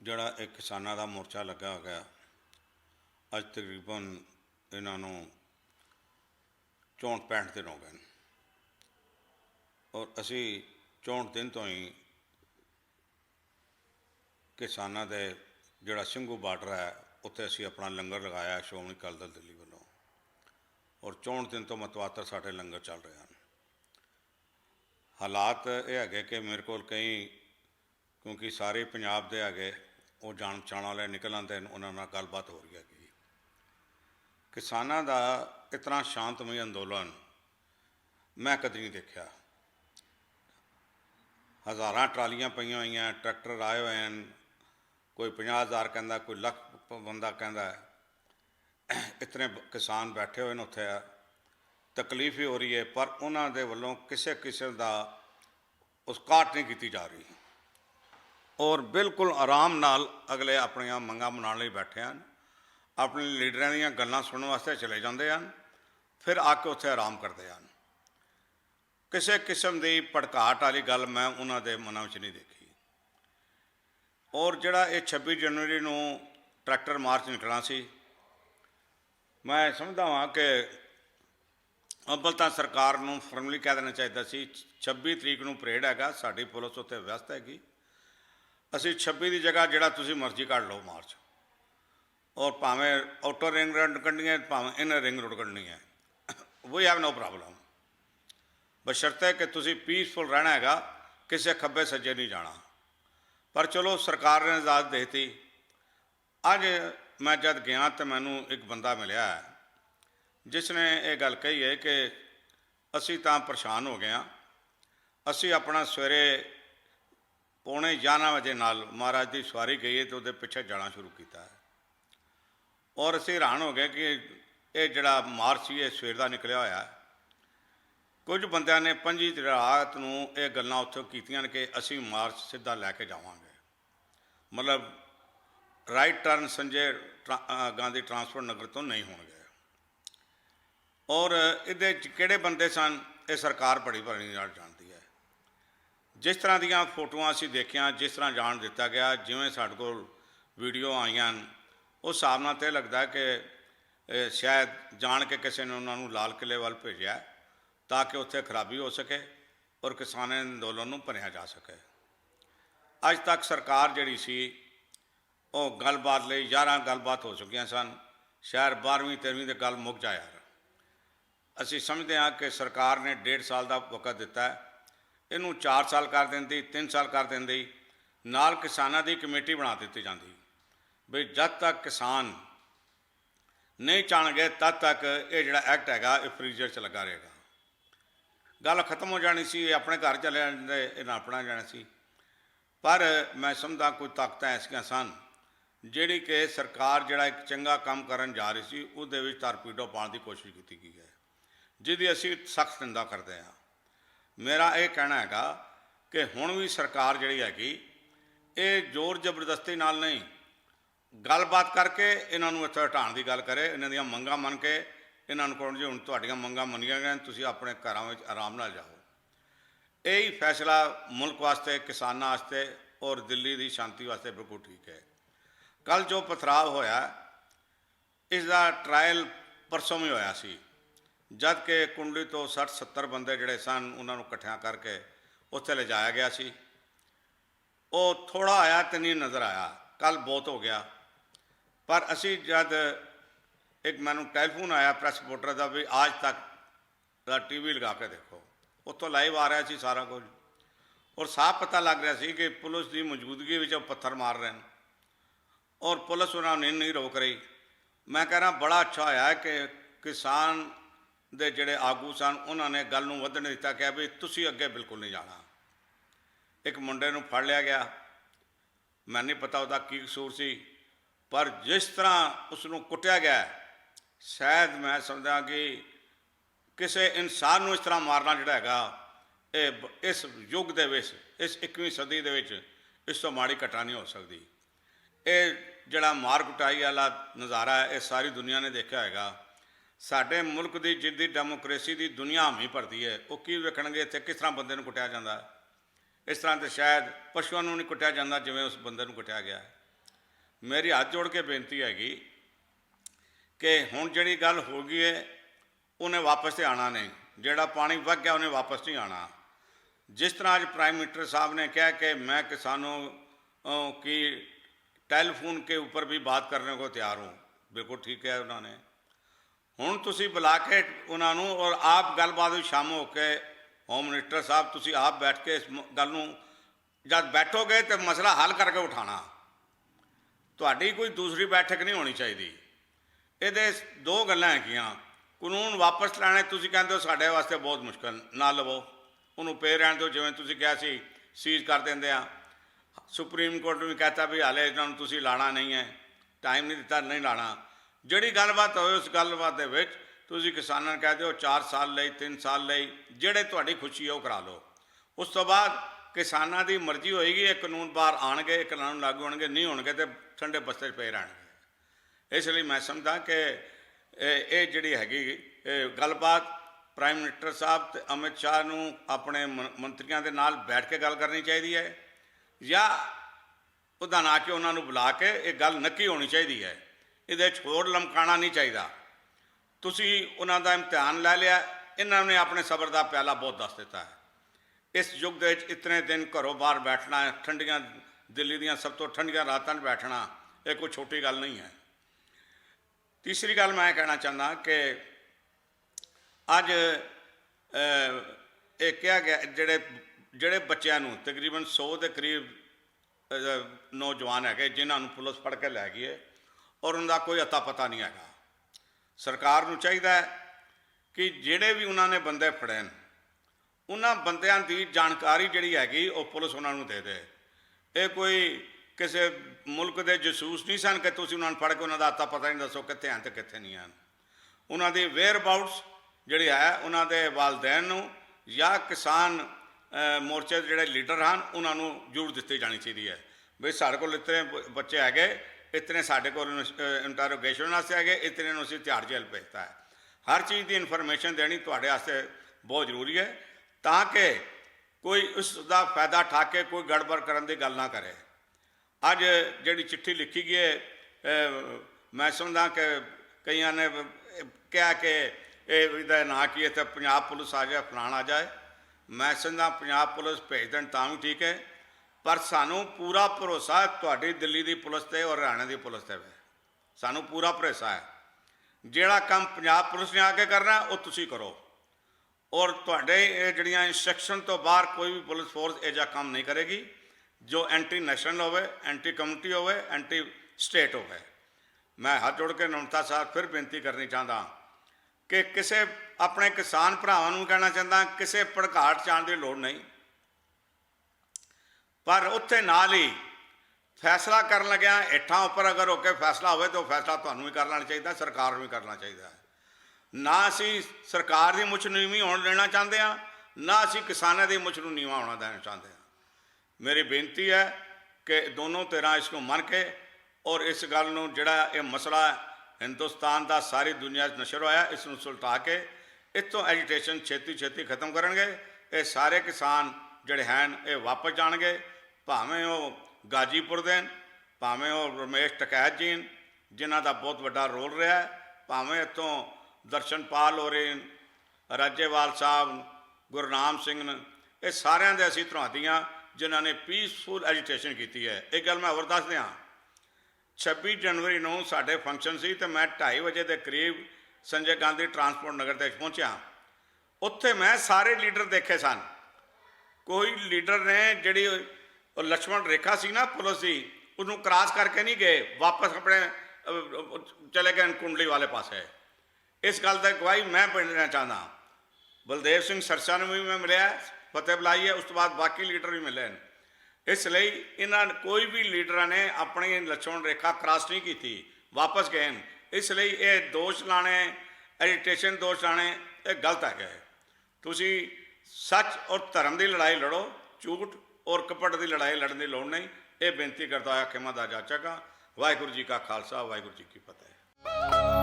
ਜਿਹੜਾ एक किसानों का मोर्चा लगा हो गया अज तकरीबन इन्हों 64-65 दिन हो गए और असी 64 दिन तो ही किसानों के जोड़ा ਸਿੰਘੂ बार्डर है उत्थे असी अपना लंगर लगाया श्रोमणी अकाली दल दिल्ली वालों और 64 दिन तो मतवातर साढ़े लंगर चल रहे हैं। हालात ये है कि मेरे को कई क्योंकि सारे पंजाब के है वो जान पछाण वाले निकल आते हैं, उन्होंने गलबात हो रही है। किसानों का इतना शांतमई अंदोलन मैं कभी नहीं देखा। हज़ारां ट्रालियां पईयां हुई, ट्रैक्टर आए हुए हैं, कोई 50,000 कहता, कोई लख बंदा कहता है। इतने किसान बैठे हुए हैं उत्थे, तकलीफ ही हो रही है, पर उन्होंने वालों किसी किस्म का उस घाट नहीं की जा रही और बिल्कुल आराम नाल अगले अपन मंगां मनाने लई बैठे हैं। अपने लीडरां दीयां गल्लां सुनने वास्ते चले जाते हैं, फिर आके उत्थे आराम करते हैं। किसी किस्म की भड़काहट वाली गल मैं उन्होंने मनां विच नहीं देखी। और जिहड़ा ये 26 जनवरी नूं ट्रैक्टर मार्च निकलना सी, मैं समझदा वां कि अव्वल तां सरकार नूं फॉर्मली कह देना चाहिए सी 26 तरीक नूं परेड हैगा, साडी पुलिस उत्थे व्यस्त हैगी, असी 26 की जगह जिहड़ा तुसीं मर्जी कढ़ लो मार्च, और भावें आउटर रिंग रोड कढ़नी है, भावें इनर रिंग रोड कढ़नी है, वी हैव नो प्रॉब्लम, बशर्ते कि तुसीं पीसफुल रहना हैगा, किसी खब्बे सज्जे नहीं जाना। पर चलो सरकार ने इजाज़त देती। अज मैं जब गया तो मैनू एक बंदा मिलिया है जिसने ये गल कही है कि असी तो परेशान हो गए हाँ, असी अपना सवेरे 11:15 बजे नाल महाराज की सवारी गई है तो वो पिछे जाना शुरू किया है। और असी हैरान हो गए कि ये जड़ा मार्च ही सवेर का निकलिया होया है। कुछ बंदियां ने 25 रात नूं ये गल्लां उत्थों कीतियां कि असी मार्च सीधा लैके जावांगे, मतलब right turn Sanjay Gandhi transport Nagar तो नहीं होणगे। और ये किहड़े बंदे सन ये सरकार बड़ी भली नाल जानती है। जिस तरह दीयां फोटोआं असीं देखियां, जिस तरह जान दिता गया, जिवें साडे कोल वीडियो आईयां, उस हिसाब नाल तो लगता है कि शायद जान के किसी ने उन्होंने लाल किले वाल भेजा ताकि उत्थे खराबी हो सके और किसान अंदोलन नूं भरिया जा सके। अज तक सरकार जिहड़ी सी वो गलबात लई 11 गलबात हो चुकियां सन, शायद 12वीं 13वीं तो गल मुक जा यार। असी समझते हैं कि सरकार ने 1.5 साल का वक्त दिता है, इनू 4 साल कर देंदी, 3 साल कर देंदी, नाल किसानां दी कमेटी बना दी जाती भी जब तक किसान नहीं चाहणगे तद तक ये जिहड़ा एक्ट हैगा ये फ्रीजर च लगा रहेगा। गल खत्म हो जानी सी, अपने घर चले जाते, इन्हें अपना जाना सी। पर मैं समझदा कोई ताकत ऐसियां सन जिहड़ी कि सरकार जिहड़ा एक चंगा काम करन जा रही सी उहदे विच तारपीडो पाउण दी कोशिश की गई है, जिहदी असीं सख्त निंदा करते हैं। मेरा ये कहना हैगा कि हुण भी सरकार जिहड़ी हैगी ये जोर जबरदस्ती नाल नहीं, गलबात करके इन्हों इत्थों हटाउण की गल करे, इन्हां दीयां मंगां मन के इन्होंने कहो जी हुण तुहाडीआं मंगां मनीआं गईआं, तुसीं अपने घरां विच आराम नाल जाओ। यही फैसला मुल्क वास्ते, किसानां वास्ते और दिल्ली की शांति वास्ते बिल्कुल ठीक है। कल जो पथराव होया इसका ट्रायल परसों भी होया सी, जद कि कुंडली तो 60-70 बंदे जिहड़े सन उन्होंने इकट्ठिया करके उत्थे ले जाया गया सी। वो थोड़ा आया तो नहीं नज़र आया, कल बहुत हो गया। पर असी जब एक मैनू टैलीफोन आया प्रेस रिपोर्टर का भी आज तक का TV लगा के देखो, उत्तों लाइव आ रहा सी सारा कुछ, और साफ पता लग रहा सी कि पुलिस की मौजूदगी में पत्थर मार रहे हैं और पुलिस उन्होंने नहीं रोक रही। मैं कह रहा बड़ा अच्छा होया है कि किसान दे जिहड़े आगू सन उन्होंने गल नूं वधण नहीं दिता, कहा भी तुसीं अगे बिल्कुल नहीं जाना। एक मुंडे नूं फड़ लिया गया, मैं नहीं पता उसका की कसूर सी, पर जिस तरह उसनूं कुटिया गया शायद मैं समझदा कि किसी इंसान नूं इस तरह मारना जिहड़ा हैगा इस युग दे विच, इस 21वीं सदी दे विच इस तो माड़ी घटना नहीं हो सकती। ये जिहड़ा मार कुटाई वाला नज़ारा है ये सारी दुनिया ने देखा होगा। साडे मुल्क की जिद्दी डेमोक्रेसी की दुनिया हामी भरती है, वो की वेखणगे इत्थे किस तरह बंदे नूं कुटिया जांदा। इस तरह तो शायद पशुओं को नहीं कुटिया जाता जिमें उस बंदे को कुटिया गया। मेरी हाथ जोड़ के बेनती हैगी कि हुण जिहड़ी गल हो गई है उन्हें वापस तो आना नहीं, जिहड़ा पानी वग गया उन्हें वापस नहीं आना। जिस तरह आज प्राइम मिनिस्टर साहब ने कहा कि मैं किसानों की टेलीफोन के ऊपर भी बात करने को तैयार हूँ, बिल्कुल ठीक है उन्होंने। हुण तुसी बुला के उन्होंने और आप गलबात शाम हो के होम मिनिस्टर साहब तुसी आप बैठ के इस गल नूं जब बैठोगे तो मसला हल करके उठाना, तुहाडी कोई दूसरी बैठक नहीं होनी चाहिए। ये दो गल्लां हैगियां, कानून वापस लैणे तुसी कहंदे हो साडे वास्ते बहुत मुश्किल, ना लवो उन्होंने पे रहने दो, जिवें तुसी कहा सी सीज कर देंदे आ। सुप्रीम कोर्ट ने भी कहता भी हाले इन्होंने तुसी लाना नहीं है, टाइम नहीं दिता, नहीं लाना। जिहड़ी गलबात होए उस गलबात दे विच तुसी किसानां कह दो 4 साल लई 3 साल लई जिहड़े तुहाडी खुशी है वो करा लो, उस तो बाद किसानां दी मर्जी होएगी, ये कानून बाहर आउणगे, ये कानून लागू होणगे, नहीं होणगे तो ठंडे बस्ते पे रहणगे। इसलिए मैं समझदा कि ये जिहड़ी हैगी गलबात प्राइम मिनिस्टर साहब ते अमित शाह नूं अपने मंत्रियों के नाल बैठ के गल करनी चाहिए है, या उदा ना कि उन्होंने बुला के ये गल नक्की होनी चाहिए है। ये होर लमकाना नहीं चाहिए। तुसी उन्हों का इम्तिहान लै लिया, इन्होंने अपने सबर का प्याला बहुत दस दिता है। इस युग के इतने दिन घरों बाहर बैठना है, ठंडियां दिल्ली दियां सब तो ठंडियां रातां बैठना, ये कोई छोटी गल नहीं है। तीसरी गल मैं कहना चाहता कि अज ये कहा गया जिहड़े जिहड़े बच्चों नूं तकरीबन 100 के करीब नौजवान है जिन्होंने पुलिस फड़ के लै गई है और उनका कोई अता पता नहीं है। सरकार नूं चाहिए कि जिहड़े भी उन्होंने बंदे फड़े उन्होंने बंदियां की जानकारी जिहड़ी हैगी वो पुलिस उन्होंने दे दे। ये कोई किसी मुल्क के जसूस नहीं सन कि तुसीं उन्होंने फड़ के उन्होंने अता पता नहीं दसो कित्थे हैं तो कित्थे नहीं हैं। उन्होंने वेयर अबाउट्स जिहड़ी है उन्होंने वालदैन नूं या किसान मोर्चे के जिहड़े लीडर हैं उन्होंने जरूर दी जानी चाहिए है भी साढ़े को इतने बच्चे है, इतने साढ़े को इंटरोगेशन वास्ते है, इतने असीं तिहाड़ जेल भेजता है। हर चीज़ की इन्फॉर्मेशन देनी तुहाडे वास्ते बहुत जरूरी है ताकि कोई उसका फायदा ठा के कोई गड़बड़ करने की गल ना करे। अज जिहड़ी चिट्ठी लिखी गई है मैं समझदा कि कई ने कहा कि ये ना कि इत्थे पंजाब पुलिस आ जाए फलाण आ जाए। मैं समझदा पंजाब पुलिस भेज देन तां भी ठीक है, पर सानू पूरा भरोसा तुहाडी दिल्ली की पुलिस ते और हरियाणा की पुलिस ते सानू पूरा भरोसा है। जिहड़ा काम पंजाब पुलिस ने आके करना वो तुसी करो और तुहाडे जिहड़ियां इंस्ट्रक्शन तो बाहर कोई भी पुलिस फोर्स यह काम नहीं करेगी जो एंटी नैशनल होवे, एंटी कम्युनिटी होवे, एंटी स्टेट होवे। मैं हाथ जोड़ के नमता साहब फिर बेनती करनी चाहता कि किसी अपने किसान भरावां कहना चाहता किसी भड़काहट जाने की लोड़ नहीं, पर उत्थे नाल ही फैसला कर लग्या हेठां उपर अगर होके फैसला हो तो फैसला तुहानूं भी कर लेना चाहिए, सरकार भी करना चाहिए। ना असी सरकार की मुछ नीवी होने देना चाहते हैं, ना असी किसानों की मुछ नूं नीवा होना देना चाहते हैं। मेरी बेनती है कि दोनों धिरां इसको मन के और इस गल नूं जिहड़ा ये मसला हिंदुस्तान का सारी दुनिया नशर होया इसनूं सुलटा के इतों एजिटेशन छेती छेती खत्म करेंगे। ये सारे किसान जिहड़े हैं ये वापस जाणगे, भावें वो गाजीपुर देन, भावें वो रमेश टकैत जी जिन्हां दा बहुत वड्डा रोल रहा है, भावें इतों दर्शनपाल और राजेवाल साहब, गुरनाम सिंह, ये सारिਆਂ ਦੇ ਅਸੀਂ ਧਰਵਾਦੀਆਂ जिन्हों ने पीसफुल एजिटेशन की है। एक गल मैं और दस दियाँ, 26 जनवरी ਨੂੰ साढ़े फंक्शन से तो मैं 2:30 बजे के करीब संजय गांधी ट्रांसपोर्ट नगर तक पहुँचा। उत्थे मैं सारे लीडर देखे सन, कोई लीडर ने जी लक्ष्मण रेखा सी ना पुलिस की उन्होंने क्रॉस करके नहीं गए, वापस अपने चले गए कुंडली वाले पासे। इस गल की गवाही मैं देना चाहता। बलदेव सिंह सरसा ने भी मैं मिलिया, फतेह बुलाई है, उस तो बाद बाकी लीडर भी मिले। इसलिए इन्हों कोई भी लीडर ने अपनी लक्ष्मण रेखा क्रॉस नहीं की थी, वापस गए। इसलिए ये दोष लाने, एजिटेशन दोष लाने ये गलत है। तुसी सच और धर्म की लड़ाई लड़ो, झूठ और कपट की लड़ाई लड़ने की लोड़ नहीं। ये बेनती करता है खिमा दा जाचक। वाहिगुरू जी का खालसा, वाहिगुरू जी की फतेह।